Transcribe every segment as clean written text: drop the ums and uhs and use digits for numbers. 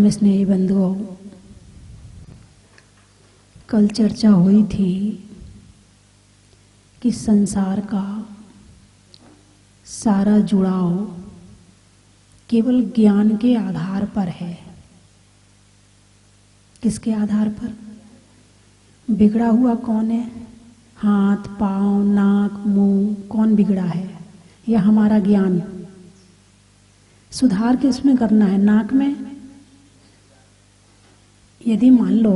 धर्म स्नेही बंधुओं, कल चर्चा हुई थी कि संसार का सारा जुड़ाव केवल ज्ञान के आधार पर है। किसके आधार पर? बिगड़ा हुआ कौन है? हाथ, पाँव, नाक, मुंह, कौन बिगड़ा है? या हमारा ज्ञान? सुधार किसमें करना है? नाक में? यदि मान लो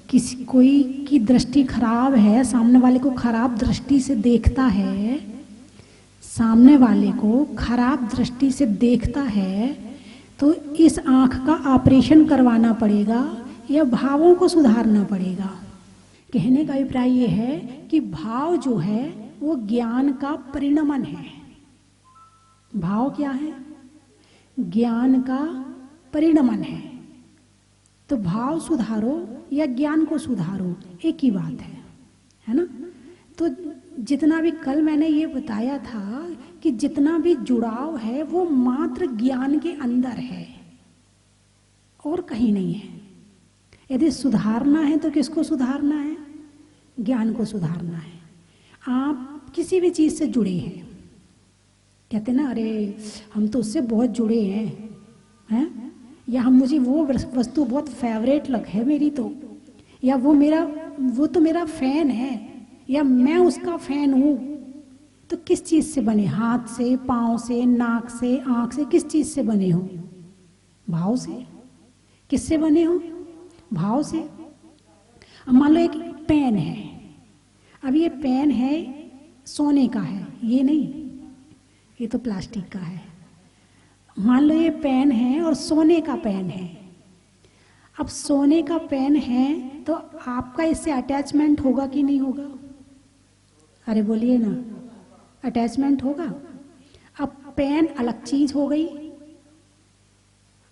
किसी कोई की दृष्टि खराब है, सामने वाले को खराब दृष्टि से देखता है, सामने वाले को खराब दृष्टि से देखता है, तो इस आंख का ऑपरेशन करवाना पड़ेगा या भावों को सुधारना पड़ेगा? कहने का अभिप्राय ये है कि भाव जो है वो ज्ञान का परिणमन है। भाव क्या है? ज्ञान का परिणमन है। तो भाव सुधारो या ज्ञान को सुधारो, एक ही बात है ना? तो जितना भी कल मैंने ये बताया था कि जितना भी जुड़ाव है वो मात्र ज्ञान के अंदर है और कहीं नहीं है। यदि सुधारना है तो किसको सुधारना है? ज्ञान को सुधारना है। आप किसी भी चीज से जुड़े हैं, कहते ना, अरे हम तो उससे बहुत जुड़े हैं, या हम, मुझे वो वस्तु बहुत फेवरेट लग है मेरी, तो या वो तो मेरा फैन है, या मैं उसका फैन हूं। तो किस चीज से बने? हाथ से, पांव से, नाक से, आंख से? किस चीज से बने हो? भाव से। किससे बने हो? भाव से। अब मान लो एक पेन है, अब ये पेन है सोने का है, ये नहीं, ये तो प्लास्टिक का है। मान लो ये पेन है और सोने का पेन है। अब सोने का पेन है तो आपका इससे अटैचमेंट होगा कि नहीं होगा? अरे बोलिए ना, अटैचमेंट होगा। अब पेन अलग चीज हो गई,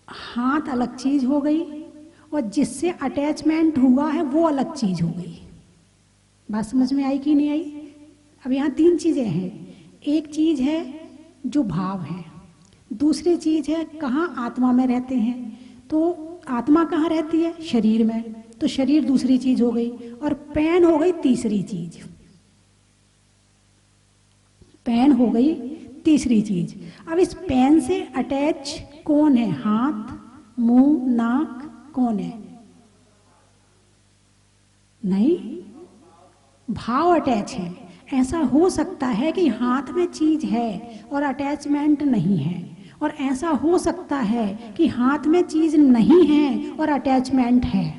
हाथ अलग चीज हो गई, और जिससे अटैचमेंट हुआ है वो अलग चीज हो गई। बात समझ में आई कि नहीं आई? अब यहाँ तीन चीजें हैं। एक चीज है जो भाव है, दूसरी चीज है कहाँ आत्मा में रहते हैं। तो आत्मा कहाँ रहती है? शरीर में। तो शरीर दूसरी चीज हो गई, और पेन हो गई तीसरी चीज। पेन हो गई तीसरी चीज। अब इस पेन से अटैच कौन है? हाथ, मुंह, नाक, कौन है? नहीं, भाव अटैच है। ऐसा हो सकता है कि हाथ में चीज है और अटैचमेंट नहीं है, और ऐसा हो सकता है कि हाथ में चीज नहीं है और अटैचमेंट है।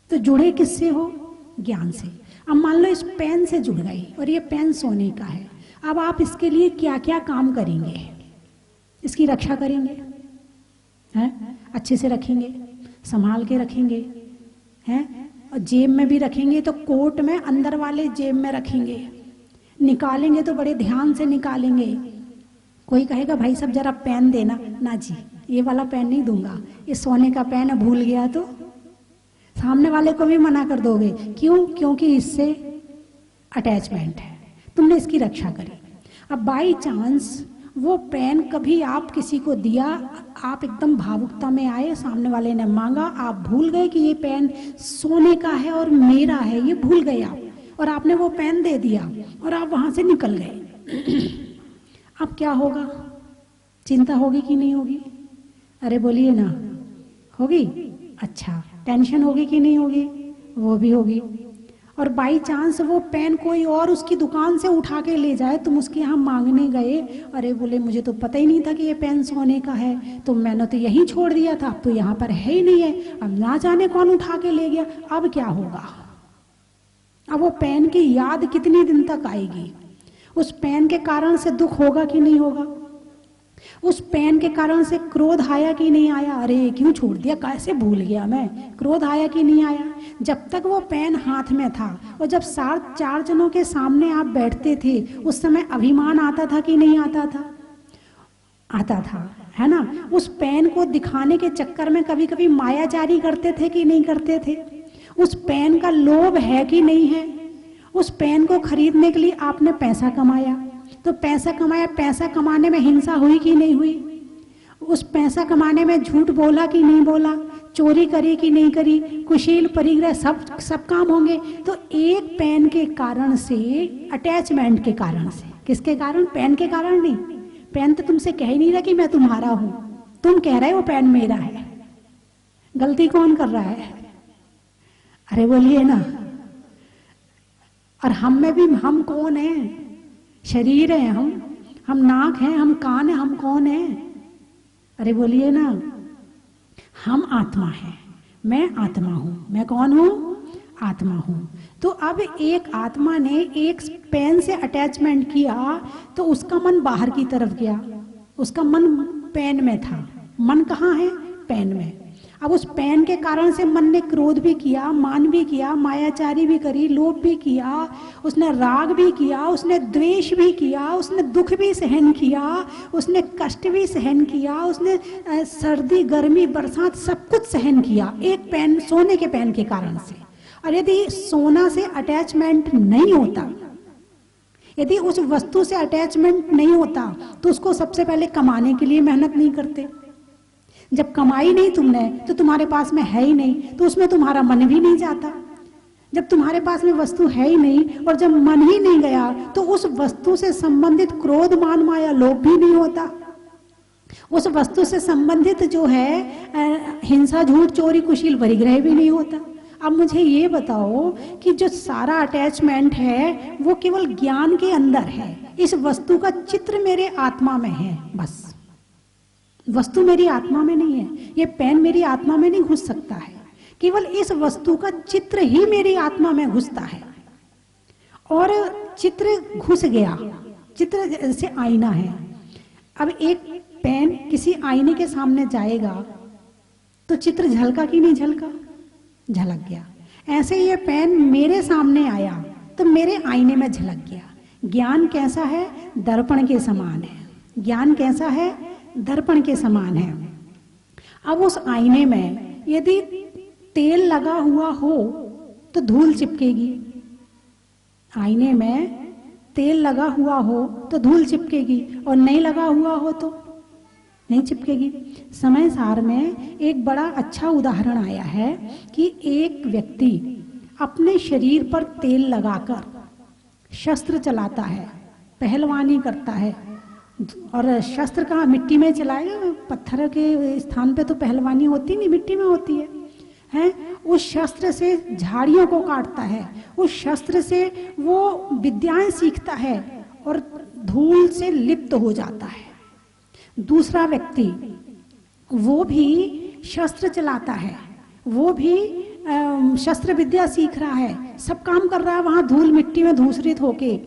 तो जुड़े किससे हो? ज्ञान से। अब मान लो इस पेन से जुड़ गई और ये पेन सोने का है। अब आप इसके लिए क्या क्या काम करेंगे? इसकी रक्षा करेंगे, हैं? अच्छे से रखेंगे, संभाल के रखेंगे, हैं? और जेब में भी रखेंगे तो कोट में अंदर वाले जेब में रखेंगे। निकालेंगे तो बड़े ध्यान से निकालेंगे। कोई कहेगा भाई सब जरा पेन देना, ना जी ये वाला पेन नहीं दूंगा, ये सोने का पेन है, भूल गया तो सामने वाले को भी मना कर दोगे। क्यों? क्योंकि इससे अटैचमेंट है, तुमने इसकी रक्षा करी। अब बाई चांस वो पेन कभी आप किसी को दिया, आप एकदम भावुकता में आए, सामने वाले ने मांगा, आप भूल गए कि ये पेन सोने का है और मेरा है, ये भूल गए आप, और आपने वो पेन दे दिया और आप वहां से निकल गए। अब क्या होगा? चिंता होगी कि नहीं होगी? अरे बोलिए ना, होगी? अच्छा, टेंशन होगी कि नहीं होगी? वो भी होगी। और बाई चांस वो पेन कोई और उसकी दुकान से उठा के ले जाए, तुम उसके यहाँ मांगने गए, अरे बोले मुझे तो पता ही नहीं था कि ये पेन सोने का है, तो मैंने तो यहीं छोड़ दिया था, अब तो यहाँ पर है ही नहीं है, अब ना जाने कौन उठा के ले गया। अब क्या होगा? अब वो पेन की याद कितनी दिन तक आएगी? उस पेन के कारण से दुख होगा कि नहीं होगा? उस पेन के कारण से क्रोध आया कि नहीं आया? अरे क्यों छोड़ दिया, कैसे भूल गया मैं? क्रोध आया कि नहीं आया? जब तक वो पेन हाथ में था और जब चार जनों के सामने आप बैठते थे, उस समय अभिमान आता था कि नहीं आता था? आता था, है ना? उस पेन को दिखाने के चक्कर में कभी कभी मायाजारी करते थे कि नहीं करते थे? उस पेन का लोभ है कि नहीं है? उस पेन को खरीदने के लिए आपने पैसा कमाया, तो पैसा कमाया, पैसा कमाने में हिंसा हुई कि नहीं हुई? उस पैसा कमाने में झूठ बोला कि नहीं बोला, चोरी करी कि नहीं करी, कुशील परिग्रह, सब काम होंगे। तो एक पेन के कारण से, अटैचमेंट के कारण से, किसके कारण? पेन के कारण नहीं। पेन तो तुमसे कह ही नहीं रहा कि मैं तुम्हारा हूं, तुम कह रहे हो पेन मेरा है। गलती कौन कर रहा है? अरे बोलिए ना। और हम में भी हम कौन है? शरीर है हम नाक हैं, हम कान है, हम कौन है? अरे बोलिए ना। हम आत्मा हैं, मैं आत्मा हूं। मैं कौन हूं? आत्मा हूं। तो अब एक आत्मा ने एक पेन से अटैचमेंट किया तो उसका मन बाहर की तरफ गया, उसका मन पेन में था। मन कहाँ है? पेन में। अब उस पेन के कारण से मन ने क्रोध भी किया, मान भी किया, मायाचारी भी करी, लोभ भी किया, उसने राग भी किया, उसने द्वेष भी किया, उसने दुख भी सहन किया, उसने कष्ट भी सहन किया, उसने सर्दी गर्मी बरसात सब कुछ सहन किया, एक पेन, सोने के पेन के कारण से। और यदि सोना से अटैचमेंट नहीं होता, यदि उस वस्तु से अटैचमेंट नहीं होता, तो उसको सबसे पहले कमाने के लिए मेहनत नहीं करते। जब कमाई नहीं तुमने तो तुम्हारे पास में है ही नहीं, तो उसमें तुम्हारा मन भी नहीं जाता। जब तुम्हारे पास में वस्तु है ही नहीं और जब मन ही नहीं गया तो उस वस्तु से संबंधित क्रोध मान माया लोभ भी नहीं होता। उस वस्तु से संबंधित जो है हिंसा झूठ चोरी कुशील परिग्रह भी नहीं होता। अब मुझे ये बताओ कि जो सारा अटैचमेंट है वो केवल ज्ञान के अंदर है, इस वस्तु का चित्र मेरे आत्मा में है, बस। वस्तु मेरी आत्मा में नहीं है, ये पेन मेरी आत्मा में नहीं घुस सकता है, केवल इस वस्तु का चित्र ही मेरी आत्मा में घुसता है। और चित्र घुस गया, चित्र जैसे आईना है। अब एक पेन किसी आईने के सामने जाएगा तो चित्र झलका कि नहीं झलका? झलक गया। ऐसे ये पेन मेरे सामने आया तो मेरे आईने में झलक गया। ज्ञान कैसा है? दर्पण के समान है। ज्ञान कैसा है? दर्पण के समान है। अब उस आईने में यदि तेल लगा हुआ हो तो धूल चिपकेगी। आईने में तेल लगा हुआ हो तो धूल चिपकेगी और नहीं लगा हुआ हो तो नहीं चिपकेगी। समय सार में एक बड़ा अच्छा उदाहरण आया है कि एक व्यक्ति अपने शरीर पर तेल लगाकर शस्त्र चलाता है, पहलवानी करता है। और शस्त्र कहाँ मिट्टी में चलाएगा? पत्थर के स्थान पे तो पहलवानी होती नहीं, मिट्टी में होती है। उस शस्त्र से झाड़ियों को काटता है, उस शस्त्र से वो विद्याएं सीखता है और धूल से लिप्त हो जाता है। दूसरा व्यक्ति वो भी शस्त्र चलाता है, वो भी शस्त्र विद्या सीख रहा है, सब काम कर रहा है, वहां धूल मिट्टी में धूसरित होके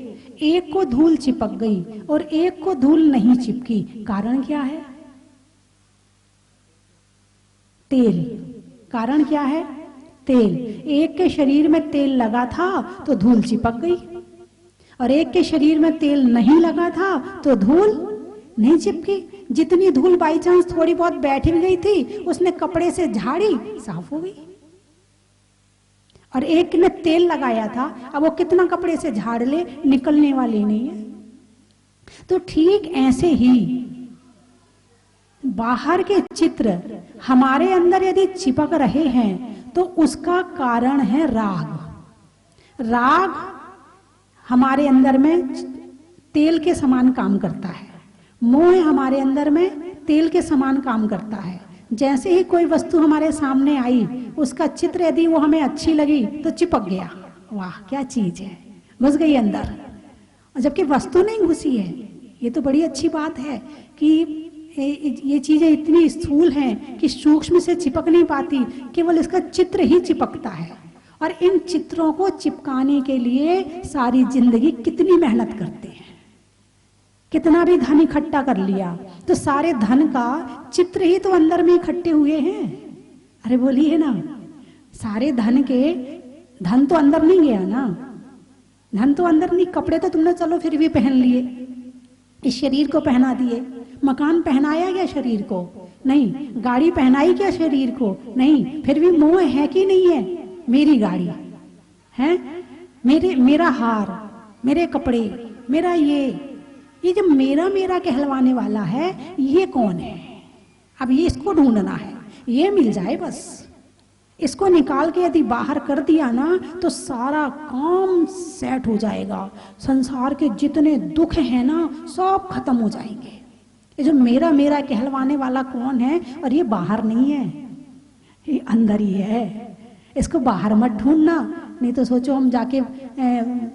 एक को धूल चिपक गई और एक को धूल नहीं चिपकी। कारण क्या है? तेल। कारण क्या है? तेल। एक के शरीर में तेल लगा था तो धूल चिपक गई और एक के शरीर में तेल नहीं लगा था तो धूल नहीं चिपकी। जितनी धूल बाई चांस थोड़ी बहुत बैठ भी गई थी, उसने कपड़े से झाड़ी, साफ हो गई। और एक ने तेल लगाया था, अब वो कितना कपड़े से झाड़ ले, निकलने वाली नहीं है। तो ठीक ऐसे ही बाहर के चित्र हमारे अंदर यदि चिपक रहे हैं तो उसका कारण है राग। राग हमारे अंदर में तेल के समान काम करता है, मोह हमारे अंदर में तेल के समान काम करता है। जैसे ही कोई वस्तु हमारे सामने आई, उसका चित्र यदि वो हमें अच्छी लगी तो चिपक गया, वाह क्या चीज है, घुस गई अंदर। और जबकि वस्तु नहीं घुसी है। ये तो बड़ी अच्छी बात है कि ये चीजें इतनी स्थूल हैं कि सूक्ष्म से चिपक नहीं पाती, केवल इसका चित्र ही चिपकता है। और इन चित्रों को चिपकाने के लिए सारी जिंदगी कितनी मेहनत करते हैं। कितना भी धन इकट्ठा कर लिया तो सारे धन का चित्र ही तो अंदर में इकट्ठे हुए हैं। अरे बोलिए ना, सारे धन तो अंदर नहीं गया ना, धन तो अंदर नहीं। कपड़े तो तुमने चलो फिर भी पहन लिए, इस शरीर को पहना दिए। मकान पहनाया गया शरीर को? नहीं। गाड़ी पहनाई क्या शरीर को? नहीं। फिर भी मोह है कि नहीं है? मेरी गाड़ी है, मेरा हार, मेरे कपड़े, मेरा ये जो मेरा मेरा कहलवाने वाला है, ये कौन है? अब ये इसको ढूंढना है, ये मिल जाए बस। इसको निकाल के यदि बाहर कर दिया ना तो सारा काम सेट हो जाएगा। संसार के जितने दुख हैं ना सब खत्म हो जाएंगे। ये जो मेरा मेरा कहलवाने वाला कौन है, और ये बाहर नहीं है, ये अंदर ही है। इसको बाहर मत ढूंढना, नहीं तो सोचो हम जाके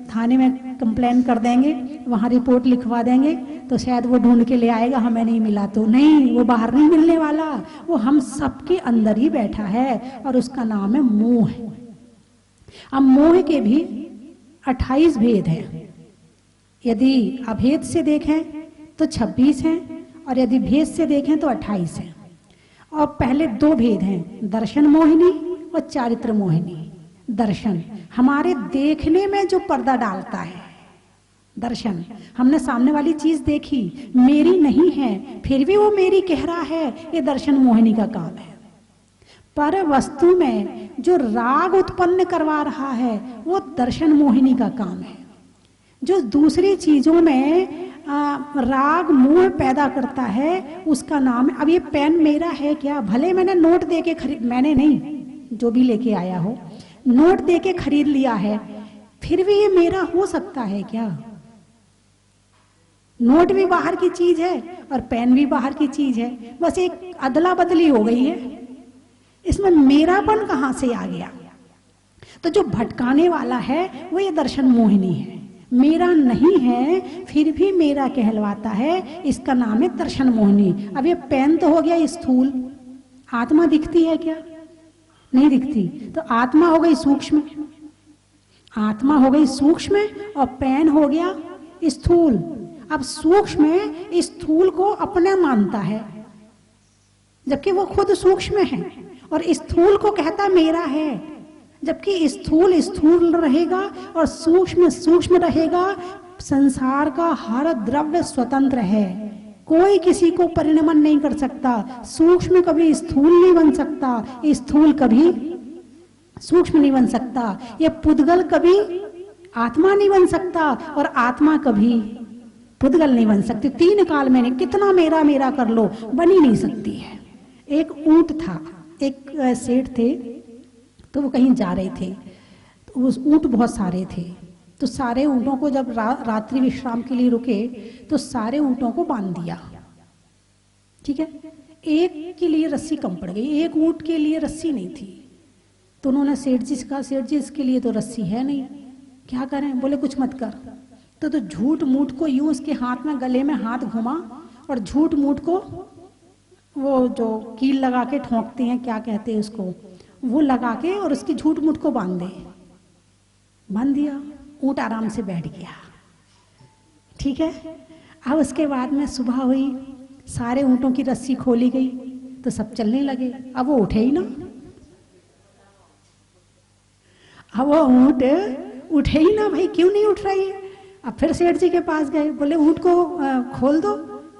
थाने में कंप्लेन कर देंगे, वहाँ रिपोर्ट लिखवा देंगे तो शायद वो ढूंढ के ले आएगा, हमें नहीं मिला तो। नहीं, वो बाहर नहीं मिलने वाला, वो हम सबके अंदर ही बैठा है और उसका नाम है मोह। अब मोह के भी 28 भेद हैं। यदि अभेद से देखें तो 26 हैं और यदि भेद से देखें तो 28 हैं। और पहले 2 भेद हैं, दर्शन मोहिनी और चारित्र मोहिनी। दर्शन हमारे देखने में जो पर्दा डालता है, दर्शन हमने सामने वाली चीज देखी, मेरी नहीं है फिर भी वो मेरी कह रहा है, ये दर्शन मोहिनी का काम है। पर वस्तु में जो राग उत्पन्न करवा रहा है वो दर्शन मोहिनी का काम है। जो दूसरी चीजों में राग मोह पैदा करता है उसका नाम है। अब ये पेन मेरा है क्या? भले मैंने नोट दे के खरीद, मैंने नहीं, जो भी लेके आया हो नोट दे के खरीद लिया है, फिर भी ये मेरा हो सकता है क्या? नोट भी बाहर की चीज है और पेन भी बाहर की चीज है, बस एक अदला बदली हो गई है। इसमें मेरापन कहां से आ गया? तो जो भटकाने वाला है वो ये दर्शन मोहिनी है। मेरा नहीं है फिर भी मेरा कहलवाता है, इसका नाम है दर्शन मोहिनी। अब ये पेन तो हो गया स्थूल, आत्मा दिखती है क्या? नहीं दिखती। तो आत्मा हो गई सूक्ष्म, आत्मा हो गई सूक्ष्म और पेन हो गया स्थूल। अब सूक्ष्म स्थूल को अपना मानता है जबकि वो खुद सूक्ष्म है, और स्थूल को कहता मेरा है, जबकि स्थूल स्थूल रहेगा और सूक्ष्म सूक्ष्म रहेगा। संसार का हर द्रव्य स्वतंत्र है, कोई किसी को परिणमन नहीं कर सकता। सूक्ष्म कभी स्थूल नहीं बन सकता, स्थूल कभी सूक्ष्म नहीं बन सकता। ये पुद्गल कभी आत्मा नहीं बन सकता और आत्मा कभी पुद्गल नहीं बन सकती। 3 काल में नहीं, कितना मेरा मेरा कर लो, बन ही नहीं सकती है। एक ऊंट था, एक सेठ थे, तो वो कहीं जा रहे थे, तो उस ऊंट बहुत सारे थे, तो सारे ऊँटों को जब रात्रि विश्राम के लिए रुके तो सारे ऊँटों को बांध दिया। ठीक है, एक के लिए रस्सी कम पड़ गई, एक ऊँट के लिए रस्सी नहीं थी। तो उन्होंने सेठ जी से कहा, सेठ जी इसके लिए तो रस्सी है नहीं, क्या करें? बोले कुछ मत कर। तो झूठ मूठ को यूं उसके हाथ में, गले में हाथ घुमा और झूठ मूठ को वो जो कील लगा के ठोंकते हैं, क्या कहते हैं उसको, वो लगा के और उसकी झूठ मूठ को बांध दिया। ऊँट आराम से बैठ गया। ठीक है, अब उसके बाद में सुबह हुई, सारे ऊँटों की रस्सी खोली गई तो सब चलने लगे। अब वो उठे ही ना, अब वो ऊँट उठे ही ना, भाई क्यों नहीं उठ रही है? अब फिर सेठ जी के पास गए, बोले ऊँट को खोल दो।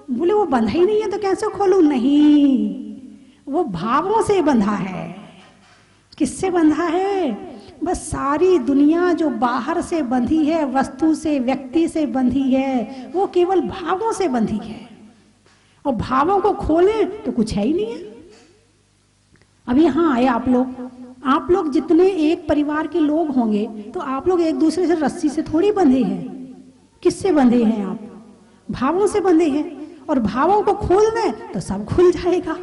बोले वो बंधा ही नहीं है तो कैसे खोलूं? नहीं, वो भावों से बंधा है। किससे बंधा है? बस सारी दुनिया जो बाहर से बंधी है, वस्तु से, व्यक्ति से बंधी है, वो केवल भावों से बंधी है। और भावों को खोलें तो कुछ है ही नहीं है। अब यहाँ आए आप लोग जितने एक परिवार के लोग होंगे तो आप लोग एक दूसरे से रस्सी से थोड़ी बंधे हैं। किससे बंधे हैं आप? भावों से बंधे हैं, और भावों को खोल दें तो सब खुल जाएगा।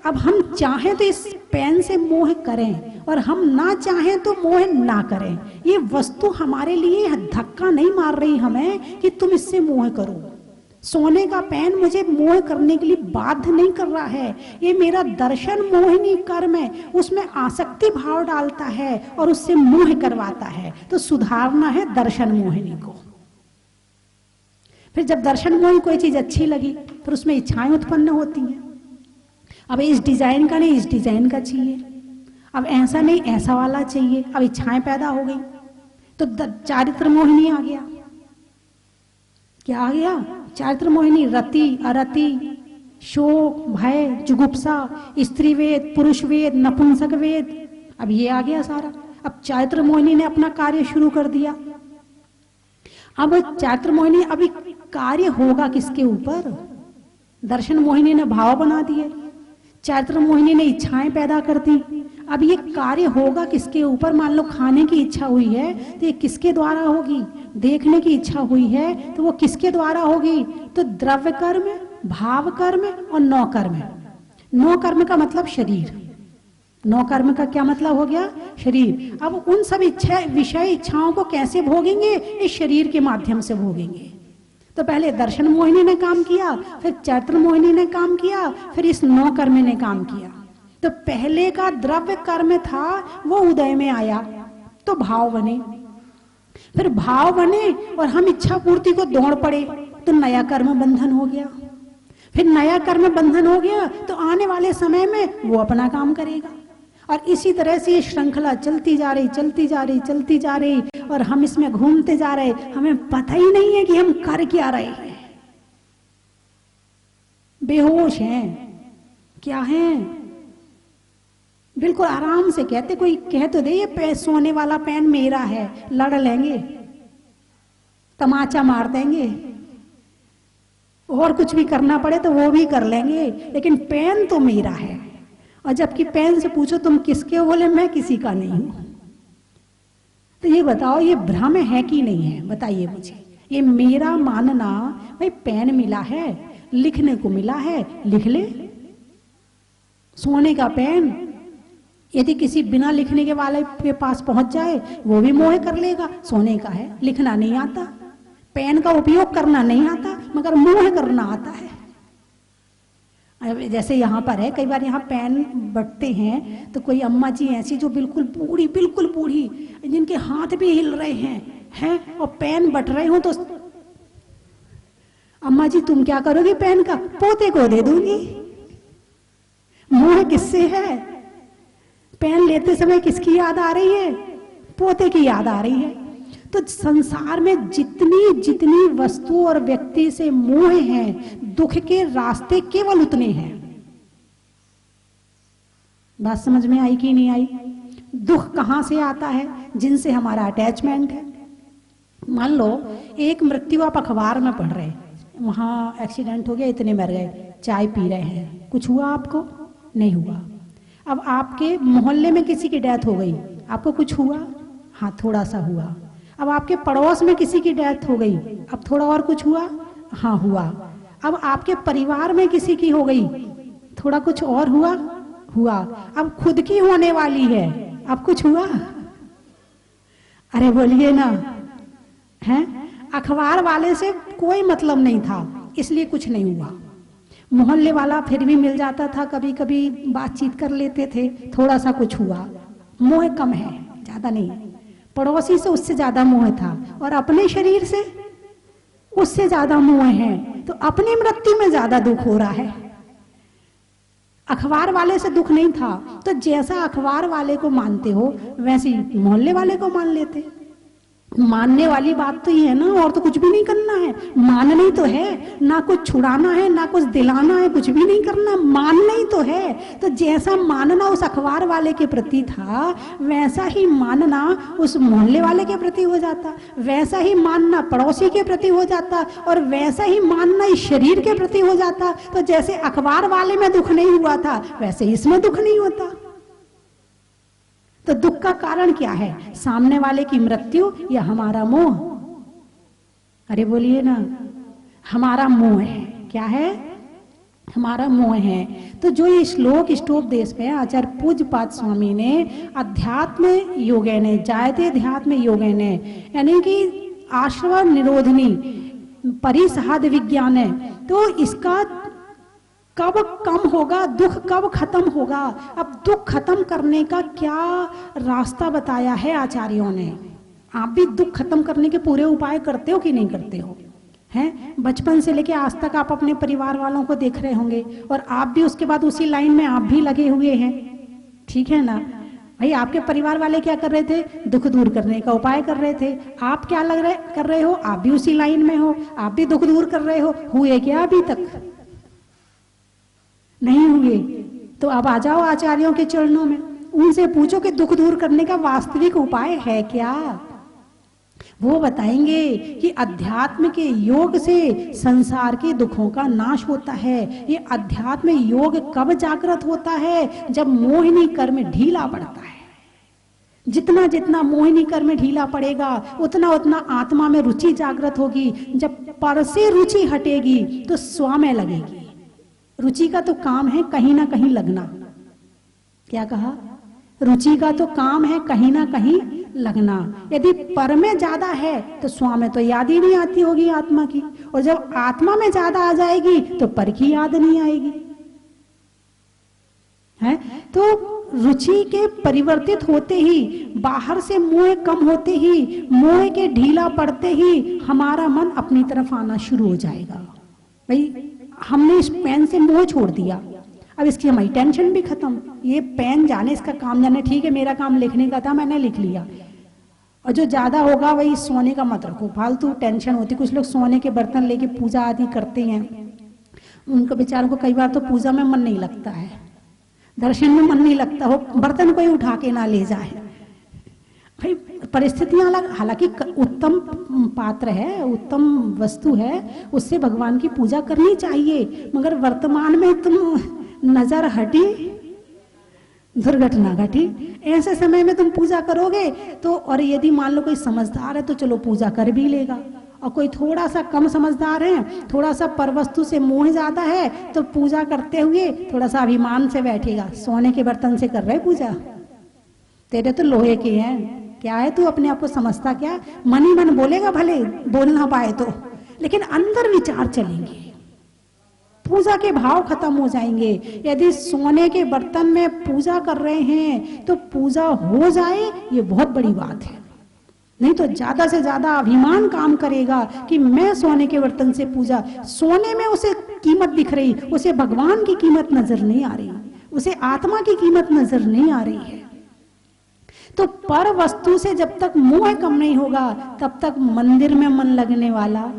अब हम चाहें तो इस पेन से मोह करें और हम ना चाहें तो मोह ना करें। ये वस्तु हमारे लिए धक्का नहीं मार रही हमें कि तुम इससे मोह करो। सोने का पेन मुझे मोह करने के लिए बाध्य नहीं कर रहा है, ये मेरा दर्शन मोहिनी कर्म है, उसमें आसक्ति भाव डालता है और उससे मोह करवाता है। तो सुधारना है दर्शन मोहिनी को। फिर जब दर्शन मोहिनी कोई चीज अच्छी लगी फिर उसमें इच्छाएं उत्पन्न होती हैं। अब इस डिजाइन का नहीं, इस डिजाइन का चाहिए, अब ऐसा नहीं ऐसा वाला चाहिए, अब इच्छाएं पैदा हो गई तो चारित्र मोहिनी आ गया। क्या आ गया? चारित्र मोहिनी, रति, अरति, शोक, भय, जुगुप्सा, स्त्री वेद, पुरुष वेद, नपुंसक वेद, अब ये आ गया सारा। अब चारित्र मोहिनी ने अपना कार्य शुरू कर दिया। अब चारित्र मोहिनी अभी कार्य होगा किसके ऊपर? दर्शन मोहिनी ने भाव बना दिए, चैत्र मोहिनी ने इच्छाएं पैदा कर दी। अब ये कार्य होगा किसके ऊपर? मान लो खाने की इच्छा हुई है तो ये किसके द्वारा होगी? देखने की इच्छा हुई है तो वो किसके द्वारा होगी? तो द्रव्य कर्म, भाव कर्म और नौ कर्म। नौ कर्म का मतलब शरीर। नौ कर्म का क्या मतलब हो गया? शरीर। अब उन सब इच्छा विषय इच्छाओं को कैसे भोगेंगे? इस शरीर के माध्यम से भोगेंगे। तो पहले दर्शन मोहिनी ने काम किया, फिर चैत्र मोहिनी ने काम किया, फिर इस नौ कर्म ने काम किया। तो पहले का द्रव्य कर्म था वो उदय में आया तो भाव बने, फिर भाव बने और हम इच्छा पूर्ति को दौड़ पड़े तो नया कर्म बंधन हो गया। फिर नया कर्म बंधन हो गया तो आने वाले समय में वो अपना काम करेगा। और इसी तरह से ये श्रृंखला चलती जा रही, चलती जा रही, चलती जा रही, और हम इसमें घूमते जा रहे, हमें पता ही नहीं है कि हम कर क्या रहे हैं। बेहोश हैं, क्या हैं? बिल्कुल आराम से कहते, कोई कह तो दे ये सोने वाला पेन मेरा है, लड़ लेंगे, तमाचा मार देंगे, और कुछ भी करना पड़े तो वो भी कर लेंगे, लेकिन पेन तो मेरा है। और जबकि पेन से पूछो तुम किसके हो, बोले मैं किसी का नहीं हूं। तो ये बताओ ये भ्रम है कि नहीं है? बताइए मुझे। ये मेरा मानना, भाई पेन मिला है, लिखने को मिला है, लिख ले। सोने का पेन यदि किसी बिना लिखने के वाले के पास पहुंच जाए वो भी मोह कर लेगा, सोने का है, लिखना नहीं आता, पेन का उपयोग करना नहीं आता, मगर मोह करना आता है। जैसे यहाँ पर है, कई बार यहाँ पेन बटते हैं तो कोई अम्मा जी ऐसी जो बिल्कुल बूढ़ी, जिनके हाथ भी हिल रहे हैं और पेन बट रहे हो, तो अम्मा जी तुम क्या करोगी पेन का? पोते को दे दूंगी। मोह किससे है? पेन लेते समय किसकी याद आ रही है? पोते की याद आ रही है। तो संसार में जितनी जितनी वस्तु और व्यक्ति से मोह है, दुख के रास्ते केवल उतने हैं। बात समझ में आई कि नहीं आई? दुख कहां से आता है? जिनसे हमारा अटैचमेंट है। मान लो एक मृत्यु आप अखबार में पढ़ रहे, वहां एक्सीडेंट हो गया, इतने मर गए, चाय पी रहे हैं, कुछ हुआ आपको? नहीं हुआ। अब आपके मोहल्ले में किसी की डेथ हो गई, आपको कुछ हुआ? हाँ थोड़ा सा हुआ। अब आपके पड़ोस में किसी की डेथ हो गई, अब थोड़ा और कुछ हुआ? हाँ हुआ। अब आपके परिवार में किसी की हो गई, थोड़ा कुछ और हुआ? हुआ। अब खुद की होने वाली है, अब कुछ हुआ? अरे बोलिए ना, हैं? अखबार वाले से कोई मतलब नहीं था, इसलिए कुछ नहीं हुआ। मोहल्ले वाला फिर भी मिल जाता था, कभी कभी बातचीत कर लेते थे, थोड़ा सा कुछ हुआ। मोह कम है, ज्यादा नहीं। पड़ोसी से उससे ज्यादा मोह था, और अपने शरीर से उससे ज्यादा मोह है, तो अपनी मृत्यु में ज्यादा दुख हो रहा है। अखबार वाले से दुख नहीं था, तो जैसा अखबार वाले को मानते हो वैसे मोहल्ले वाले को मान लेते। मानने वाली बात तो ये है ना, और तो कुछ भी नहीं करना है, मानना ही तो है, ना कुछ छुड़ाना है, ना कुछ दिलाना है, कुछ भी नहीं करना, मानना ही तो है। तो जैसा मानना उस अखबार वाले के प्रति था, वैसा ही मानना उस मोहल्ले वाले के प्रति हो जाता, वैसा ही मानना पड़ोसी के प्रति हो जाता, और वैसा ही मानना इस शरीर के प्रति हो जाता। तो जैसे अखबार वाले में दुख नहीं हुआ था, वैसे इसमें दुख नहीं होता। तो दुख का कारण क्या है? सामने वाले की मृत्यु या हमारा मोह? अरे बोलिए ना, हमारा मोह है। क्या है? हमारा मोह है। तो जो ये श्लोक स्टोपदेश में आचार्य पूज्यपाद स्वामी ने अध्यात्म योगेने जायते अध्यात्म योगेने, यानी कि आश्रव निरोधनी परिसहाद विज्ञान है, तो इसका कब कम होगा, दुख कब खत्म होगा? अब दुख खत्म करने का क्या रास्ता बताया है आचार्यों ने? आप भी दुख खत्म करने के पूरे उपाय करते हो कि नहीं करते हो? हैं? बचपन से लेके आज तक आप अपने परिवार वालों को देख रहे होंगे, और आप भी उसके बाद उसी लाइन में आप भी लगे हुए हैं। ठीक है ना भाई? आपके परिवार वाले क्या कर रहे थे? दुख दूर करने का उपाय कर रहे थे। आप क्या कर रहे हो? आप भी उसी लाइन में हो, आप भी दुख दूर कर रहे हो। हुए क्या अभी तक? नहीं हुए। तो अब आ जाओ आचार्यों के चरणों में, उनसे पूछो कि दुख दूर करने का वास्तविक उपाय है क्या? वो बताएंगे कि अध्यात्म के योग से संसार के दुखों का नाश होता है। ये अध्यात्म योग कब जागृत होता है? जब मोहिनी कर्म ढीला पड़ता है। जितना जितना मोहिनी कर्म ढीला पड़ेगा उतना उतना आत्मा में रुचि जागृत होगी। जब पर से रुचि हटेगी तो स्व में लगेगी। रुचि का तो काम है कहीं ना कहीं लगना। क्या कहा? रुचि का तो काम है कहीं ना कहीं लगना। यदि पर में ज्यादा है तो स्व में तो याद ही नहीं आती होगी आत्मा की, और जब आत्मा में ज्यादा आ जाएगी तो पर की याद नहीं आएगी। है तो रुचि के परिवर्तित होते ही, बाहर से मोह कम होते ही, मोह के ढीला पड़ते ही हमारा मन अपनी तरफ आना शुरू हो जाएगा। भाई हमने इस पेन से मोह छोड़ दिया, अब इसकी हमारी टेंशन भी खत्म। ये पेन जाने, इसका काम जाने, ठीक है मेरा काम लिखने का था मैंने लिख लिया। और जो ज्यादा होगा वही सोने का मत रखो, फालतू टेंशन होती। कुछ लोग सोने के बर्तन लेके पूजा आदि करते हैं, उनको बेचारों को कई बार तो पूजा में मन नहीं लगता है, दर्शन में मन नहीं लगता हो, बर्तन कोई उठा के ना ले जाए। भाई परिस्थितियां अलग, हालांकि उत्तम पात्र है, उत्तम वस्तु है, उससे भगवान की पूजा करनी चाहिए, मगर वर्तमान में तुम नजर हटी दुर्घटना घटी, ऐसे समय में तुम पूजा करोगे तो, और यदि मान लो कोई समझदार है तो चलो पूजा कर भी लेगा, और कोई थोड़ा सा कम समझदार है, थोड़ा सा परवस्तु से मोह ज्यादा है, तो पूजा करते हुए थोड़ा सा अभिमान से बैठेगा। सोने के बर्तन से कर रहे पूजा, तेरे तो लोहे के हैं, क्या है तू अपने आप को समझता क्या? मन ही मन बोलेगा, भले बोल ना पाए तो, लेकिन अंदर विचार चलेंगे, पूजा के भाव खत्म हो जाएंगे। यदि सोने के बर्तन में पूजा कर रहे हैं तो पूजा हो जाए, ये बहुत बड़ी बात है। नहीं तो ज्यादा से ज्यादा अभिमान काम करेगा कि मैं सोने के बर्तन से पूजा, सोने में उसे कीमत दिख रही, उसे भगवान की कीमत नजर नहीं आ रही, उसे आत्मा की कीमत नजर नहीं आ रही है। तो पर वस्तु से जब तक मोह कम नहीं होगा तब तक मंदिर में मन लगने वाला।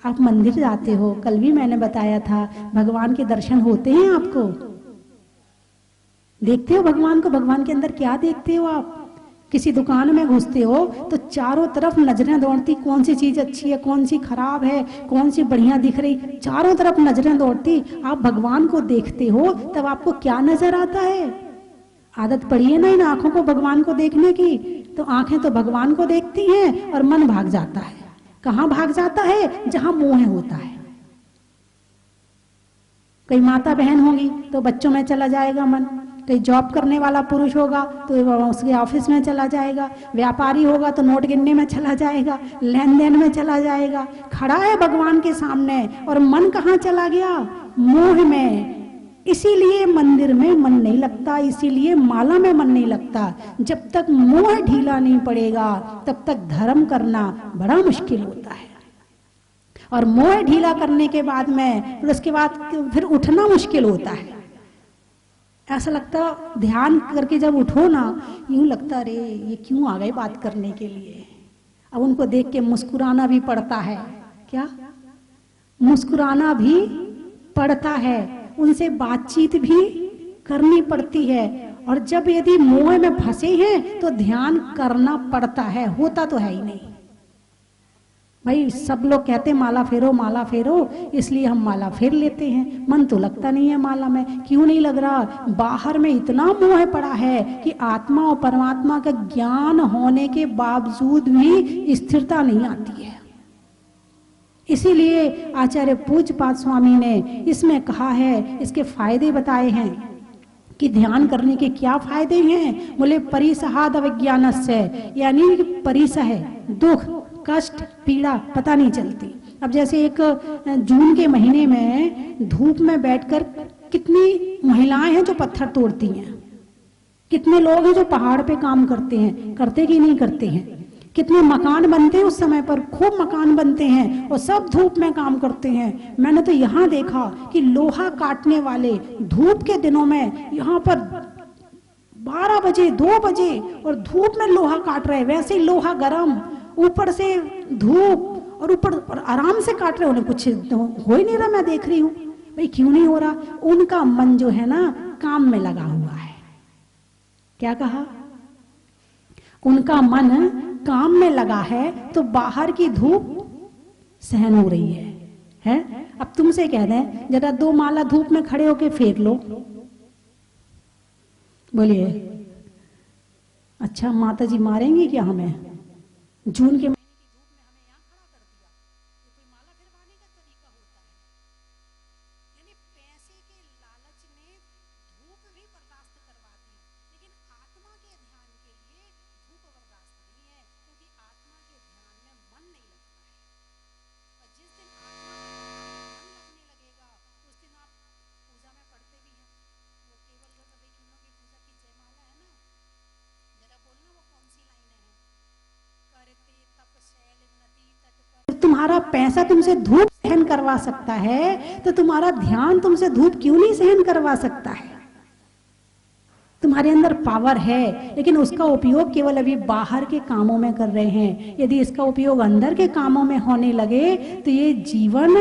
आप मंदिर जाते हो, कल भी मैंने बताया था, भगवान के दर्शन होते हैं आपको? देखते हो भगवान को? भगवान के अंदर क्या देखते हो आप? किसी दुकान में घुसते हो तो चारों तरफ नजरें दौड़ती, कौन सी चीज अच्छी है, कौन सी खराब है, कौन सी बढ़िया दिख रही, चारों तरफ नजरें दौड़ती। आप भगवान को देखते हो तब आपको क्या नजर आता है? आदत पड़ी है ना इन आंखों को भगवान को देखने की, तो आंखें तो भगवान को देखती हैं और मन भाग जाता है। कहां भाग जाता है? जहां मोह होता है। कोई माता बहन होगी तो बच्चों में चला जाएगा मन, कोई जॉब करने वाला पुरुष होगा तो उसके ऑफिस में चला जाएगा, व्यापारी होगा तो नोट गिनने में चला जाएगा, लेन देन में चला जाएगा। खड़ा है भगवान के सामने और मन कहाँ चला गया? मोह में। इसीलिए मंदिर में मन नहीं लगता, इसीलिए माला में मन नहीं लगता। जब तक मोह ढीला नहीं पड़ेगा तब तक धर्म करना बड़ा मुश्किल होता है, और मोह ढीला करने के बाद में फिर उसके बाद फिर उठना मुश्किल होता है। ऐसा लगता, ध्यान करके जब उठो ना, यूं लगता अरे ये क्यों आ गए बात करने के लिए। अब उनको देख के मुस्कुराना भी पड़ता है। क्या? मुस्कुराना भी पड़ता है, उनसे बातचीत भी करनी पड़ती है। और जब यदि मोह में फंसे हैं तो ध्यान करना पड़ता है, होता तो है ही नहीं। भाई सब लोग कहते माला फेरो माला फेरो, इसलिए हम माला फेर लेते हैं, मन तो लगता नहीं है माला में। क्यों नहीं लग रहा? बाहर में इतना मोह पड़ा है कि आत्मा और परमात्मा का ज्ञान होने के बावजूद भी स्थिरता नहीं आती है। इसीलिए आचार्य पूज्यपाद स्वामी ने इसमें कहा है, इसके फायदे बताए हैं कि ध्यान करने के क्या फायदे हैं। बोले परिसहाद अविज्ञानस्य, यानी परिसह दुख कष्ट पीड़ा पता नहीं चलती। अब जैसे एक जून के महीने में धूप में बैठकर कितनी महिलाएं हैं जो पत्थर तोड़ती हैं, कितने लोग हैं जो पहाड़ पे काम करते हैं, करते कि नहीं करते हैं। कितने मकान बनते हैं उस समय पर, खूब मकान बनते हैं और सब धूप में काम करते हैं। मैंने तो यहाँ देखा कि लोहा काटने वाले धूप के दिनों में यहाँ पर 12 बजे 2 बजे और धूप में लोहा काट रहे, वैसे ही लोहा गरम, ऊपर से धूप और ऊपर और आराम से काट रहे। उन्हें कुछ हो ही नहीं रहा, मैं देख रही हूँ। भाई क्यों नहीं हो रहा? उनका मन जो है ना काम में लगा हुआ है। क्या कहा? उनका मन काम में लगा है तो बाहर की धूप सहन हो रही है? अब तुमसे कह दें जरा 2 माला धूप में खड़े होके फेर लो, बोलिए अच्छा माता जी मारेंगी क्या हमें? जून के तुम्हारा पैसा तुमसे धूप सहन करवा सकता है तो तुम्हारा ध्यान तुमसे धूप क्यों नहीं सहन करवा सकता है? तुम्हारे अंदर पावर है, लेकिन उसका उपयोग केवल अभी बाहर के कामों में कर रहे हैं। यदि इसका उपयोग अंदर के कामों में होने लगे तो ये जीवन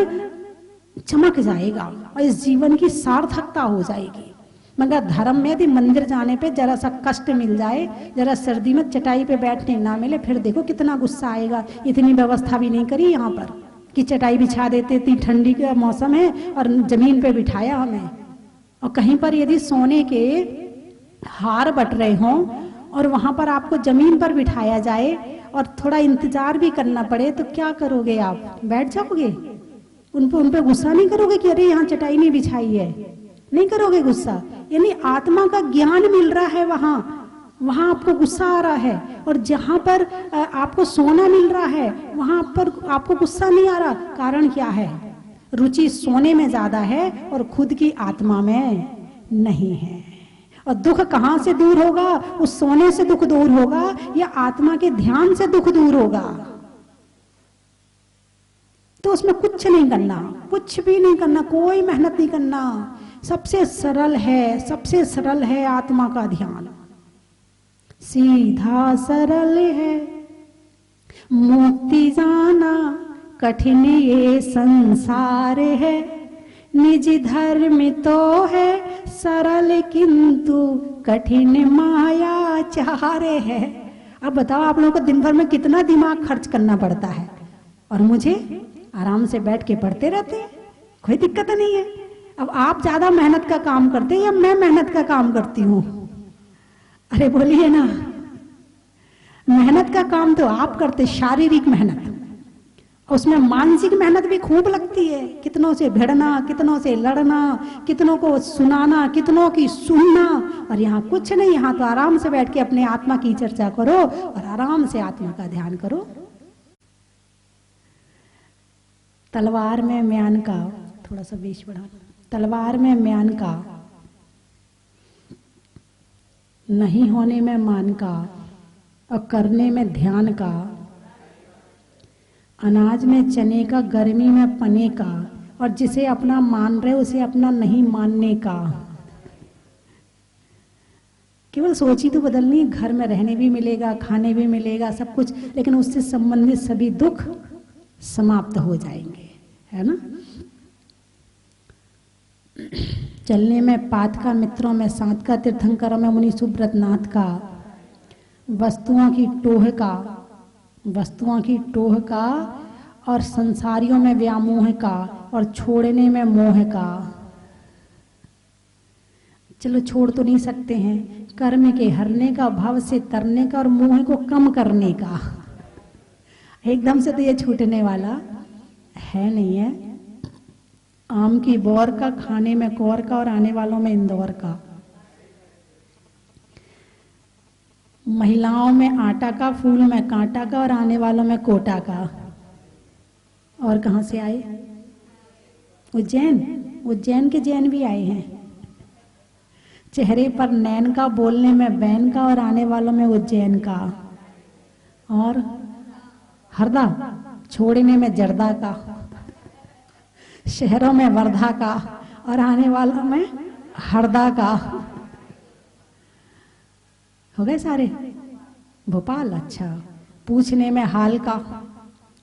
चमक जाएगा और इस जीवन की सार्थकता हो जाएगी। मगर धर्म में यदि मंदिर जाने पे जरा सा कष्ट मिल जाए, जरा सर्दी में चटाई पे बैठने ना मिले, फिर देखो कितना गुस्सा आएगा। इतनी व्यवस्था भी नहीं करी यहाँ पर कि चटाई बिछा देते, इतनी ठंडी का मौसम है और जमीन पे बिठाया हमें। और कहीं पर यदि सोने के हार बट रहे हों और वहां पर आपको जमीन पर बिठाया जाए और थोड़ा इंतजार भी करना पड़े तो क्या करोगे आप? बैठ जाओगे? उन पे गुस्सा नहीं करोगे कि अरे यहाँ चटाई नहीं बिछाई है? नहीं करोगे गुस्सा। यानी आत्मा का ज्ञान मिल रहा है वहां आपको गुस्सा आ रहा है, और जहां पर आपको सोना मिल रहा है वहां पर आपको गुस्सा नहीं आ रहा। कारण क्या है? रुचि सोने में ज्यादा है और खुद की आत्मा में नहीं है। और दुख कहां से दूर होगा? उस सोने से दुख दूर होगा या आत्मा के ध्यान से दुख दूर होगा? तो उसमें कुछ नहीं करना, कुछ भी नहीं करना, कोई मेहनत नहीं करना। सबसे सरल है आत्मा का ध्यान। सीधा सरल है मुक्ति जाना, कठिन ये संसार है। निज धर्म तो है सरल किंतु कठिन माया चार है। अब बताओ आप लोगों को दिन भर में कितना दिमाग खर्च करना पड़ता है, और मुझे आराम से बैठ के पढ़ते रहते हैं, कोई दिक्कत नहीं है। अब आप ज्यादा मेहनत का काम करते हैं या मैं मेहनत का काम करती हूँ? अरे बोलिए ना। मेहनत का काम तो आप करते, शारीरिक मेहनत, उसमें मानसिक मेहनत भी खूब लगती है। कितनों से भिड़ना, कितनों से लड़ना, कितनों को सुनाना, कितनों की सुनना। और यहाँ कुछ नहीं, यहाँ तो आराम से बैठ के अपने आत्मा की चर्चा करो और आराम से आत्मा का ध्यान करो। तलवार में म्यान का, थोड़ा सा बेश बढ़ा, तलवार में म्यान का, नहीं होने में मान का और करने में ध्यान का, अनाज में चने का, गर्मी में पने का, और जिसे अपना मान रहे उसे अपना नहीं मानने का। केवल सोच ही तो बदलनी, घर में रहने भी मिलेगा, खाने भी मिलेगा, सब कुछ, लेकिन उससे संबंधित सभी दुख समाप्त हो जाएंगे, है ना। चलने में पात का, मित्रों में साथ का, तीर्थंकरों में मुनि सुब्रत नाथ का, वस्तुओं की टोह का, और संसारियों में व्यामोह का, और छोड़ने में मोह का। चलो छोड़ तो नहीं सकते हैं, कर्म के हरने का, भाव से तरने का, और मोह को कम करने का। एकदम से तो ये छूटने वाला है नहीं है। आम की बौर का, खाने में कौर का, और आने वालों में इंदौर का। महिलाओं में आटा का, फूल में कांटा का, और आने वालों में कोटा का। और कहां से आए? उज्जैन के जैन भी आए हैं। चेहरे पर नैन का, बोलने में बैन का, और आने वालों में उज्जैन का। और हरदा, छोड़ने में जर्दा का, शहरों में वर्धा का, और आने वालों में हरदा का। हो गए सारे? भोपाल, अच्छा। पूछने में हाल का,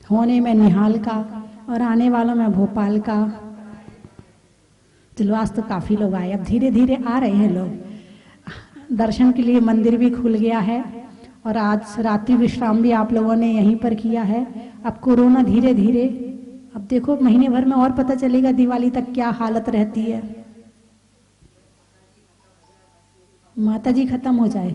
होने में निहाल का, और आने वालों में भोपाल का। चलो आज तो काफी लोग आए, अब धीरे धीरे आ रहे हैं लोग। दर्शन के लिए मंदिर भी खुल गया है और आज रात्रि विश्राम भी आप लोगों ने यहीं पर किया है। अब कोरोना धीरे धीरे, अब देखो महीने भर में और पता चलेगा दिवाली तक क्या हालत रहती है। माता जी खत्म हो जाए,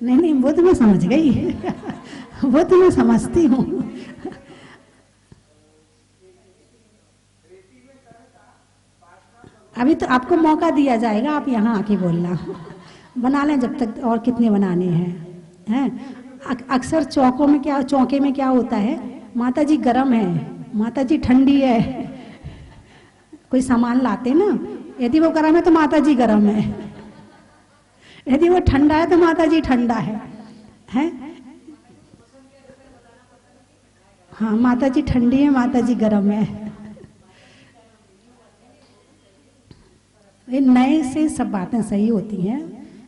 नहीं नहीं वो तो मैं समझ गई वो तो मैं समझती हूँ। अभी तो आपको मौका दिया जाएगा, आप यहाँ आके बोलना। बना लें जब तक, और कितने बनाने हैं। अक्सर चौके में क्या होता है, माता जी गर्म है, माता जी ठंडी है। कोई सामान लाते ना, यदि वो गर्म है तो माता जी गर्म है, यदि वो ठंडा है तो माता जी ठंडा है। हाँ, माता जी ठंडी है, माता जी गर्म है। ये नए से सब बातें सही होती हैं।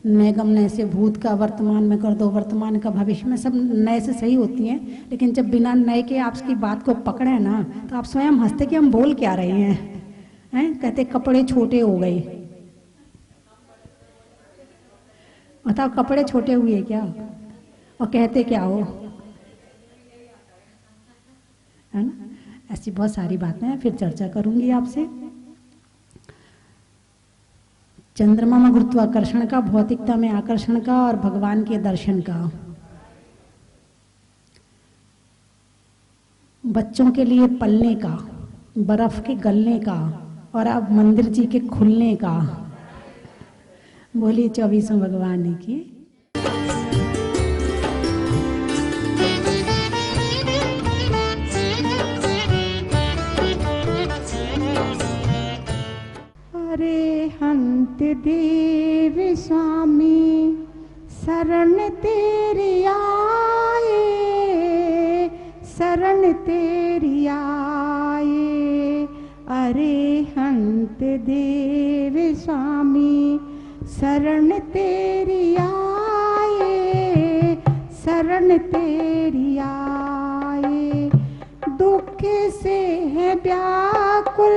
नैगम नए से भूत का वर्तमान में कर दो, वर्तमान का भविष्य में, सब नए से सही होती हैं। लेकिन जब बिना नए के आप उसकी बात को पकड़े ना, तो आप स्वयं हंसते कि हम बोल क्या रहे हैं। कहते कपड़े छोटे हो गए। बताओ कपड़े छोटे हुए क्या, और कहते क्या हो, है ना। ऐसी बहुत सारी बातें हैं, फिर चर्चा करूंगी आपसे। चंद्रमा में गुरुत्वाकर्षण का, भौतिकता में आकर्षण का, और भगवान के दर्शन का। बच्चों के लिए पलने का, बर्फ के गलने का, और अब मंदिर जी के खुलने का। बोलिए 24वें भगवान की। अरिहंत देव स्वामी शरण तेरी आए, शरण तेरी आए। अरिहंत देव स्वामी शरण तेरी आए, शरण तेरी आए। दुख से है व्याकुल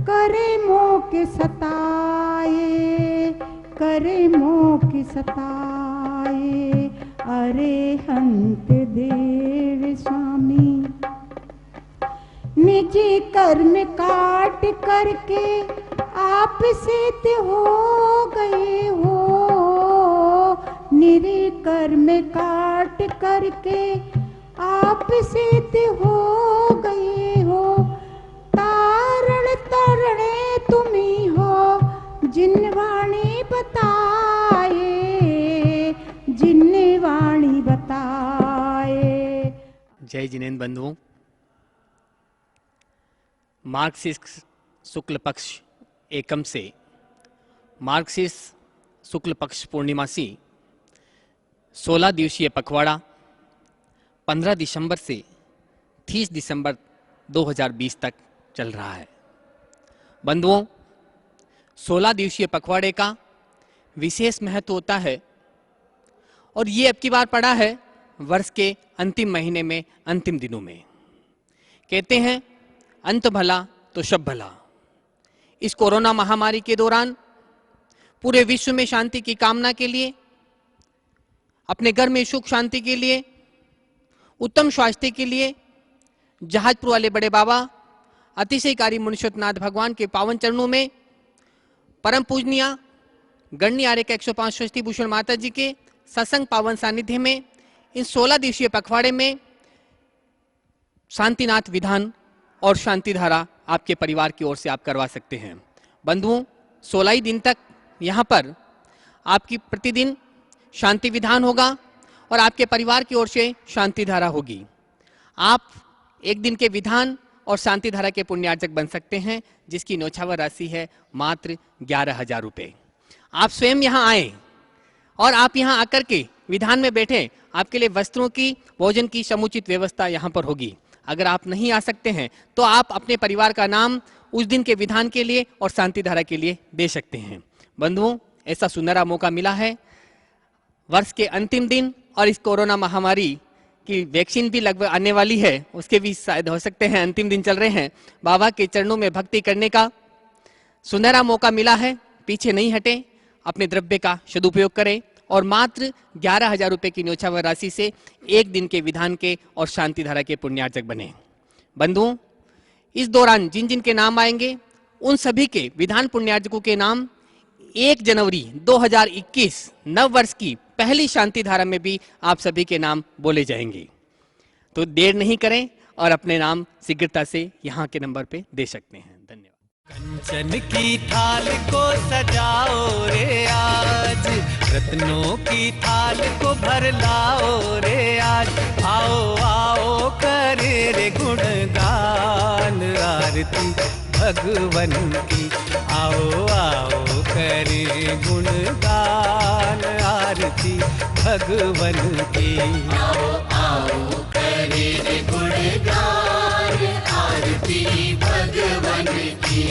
करे मोह के सताए, करे मोह के सताए। अरिहंत देव स्वामी निजी कर्म काट करके आप सिद्ध हो गए हो, निरी कर्म काट करके आप सिद्ध हो गए हो। तारण तरणे तुम्ही हो, जिन वाणी बताए, जिन वाणी बताए। जय जिनेन्द्र बंधुओं, मार्गशीर्ष शुक्ल पक्ष एकम से मार्गशीर्ष शुक्ल पक्ष पूर्णिमासी 16 दिवसीय पखवाड़ा 15 दिसंबर से 30 दिसंबर 2020 तक चल रहा है। बंधुओं, 16 दिवसीय पखवाड़े का विशेष महत्व होता है, और ये अब की बार पड़ा है वर्ष के अंतिम महीने में, अंतिम दिनों में। कहते हैं अंत भला तो सब भला। इस कोरोना महामारी के दौरान पूरे विश्व में शांति की कामना के लिए, अपने घर में सुख शांति के लिए, उत्तम स्वास्थ्य के लिए, जहाजपुर वाले बड़े बाबा अतिशयकारी मुनीश्वरनाथ भगवान के पावन चरणों में, परम पूजनीय गण्य आर्य का 105 षष्ठी भूषण माता जी के सत्संग पावन सानिध्य में इन 16 दिवसीय पखवाड़े में शांतिनाथ विधान और शांति धारा आपके परिवार की ओर से आप करवा सकते हैं। बंधुओं, 16 ही दिन तक यहाँ पर आपकी प्रतिदिन शांति विधान होगा और आपके परिवार की ओर से शांति धारा होगी। आप एक दिन के विधान और शांति धारा के पुण्यार्जक बन सकते हैं, जिसकी न्यौछावर राशि है मात्र 11,000 रुपये। आप स्वयं यहाँ आए और आप यहाँ आकर के विधान में बैठे, आपके लिए वस्त्रों की, भोजन की समुचित व्यवस्था यहाँ पर होगी। अगर आप नहीं आ सकते हैं तो आप अपने परिवार का नाम उस दिन के विधान के लिए और शांति धारा के लिए दे सकते हैं। बंधुओं, ऐसा सुनहरा मौका मिला है वर्ष के अंतिम दिन, और इस कोरोना महामारी की वैक्सीन भी लगभग आने वाली है, उसके भी शायद हो सकते हैं अंतिम दिन चल रहे हैं। बाबा के चरणों में भक्ति करने का सुनहरा मौका मिला है। पीछे नहीं हटें, अपने द्रव्य का सदुपयोग करें और मात्र 11,000 रुपये की न्योछावर राशि से एक दिन के विधान के और शांति धारा के पुण्यार्जक बने। बंधुओं, इस दौरान जिन जिन के नाम आएंगे उन सभी के विधान पुण्यार्जकों के नाम 1 जनवरी 2021 नव वर्ष की पहली शांति धारा में भी आप सभी के नाम बोले जाएंगे। तो देर नहीं करें और अपने नाम शीघ्रता से यहाँ के नंबर पे दे सकते हैं। धन्यवाद। कंचन की थाल को सजाओ रे आज, रत्नों की थाल को भर लाओ रे आज। आओ आओ करे रे गुणगान आरती भगवन की। आओ आओ करे गुणगान आरती भगवन की। आओ आओ करे रे गुणगान आरती भगवन की।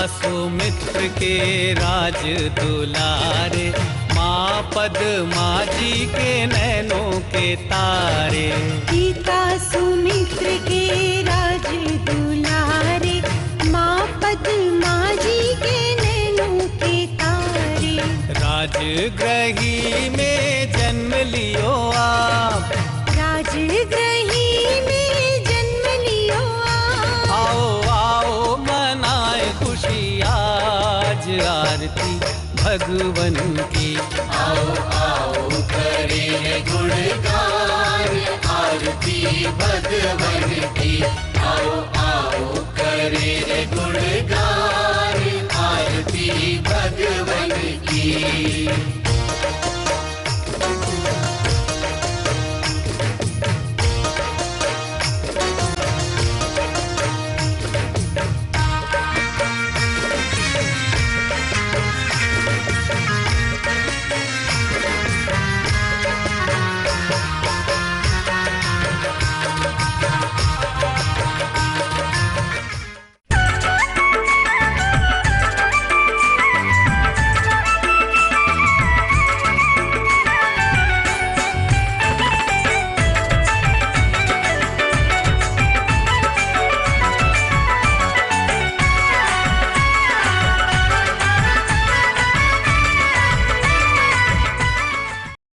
सुमित्र के राज दुलारे, माँ पद्मा जी के नैनों के तारे। पिता सुमित्र के राज दुलारे, माँ पद्मा जी के नैनों के तारे। राजगृही में जन्म लियो आप, राजगृही में जन्म लियो आप। आओ आओ मनाए खुशी आज आरती भगवन की। आओ आओ करे गुणगान आरती भगवन की। आओ आओ करे गुणगान आरती भगवन की।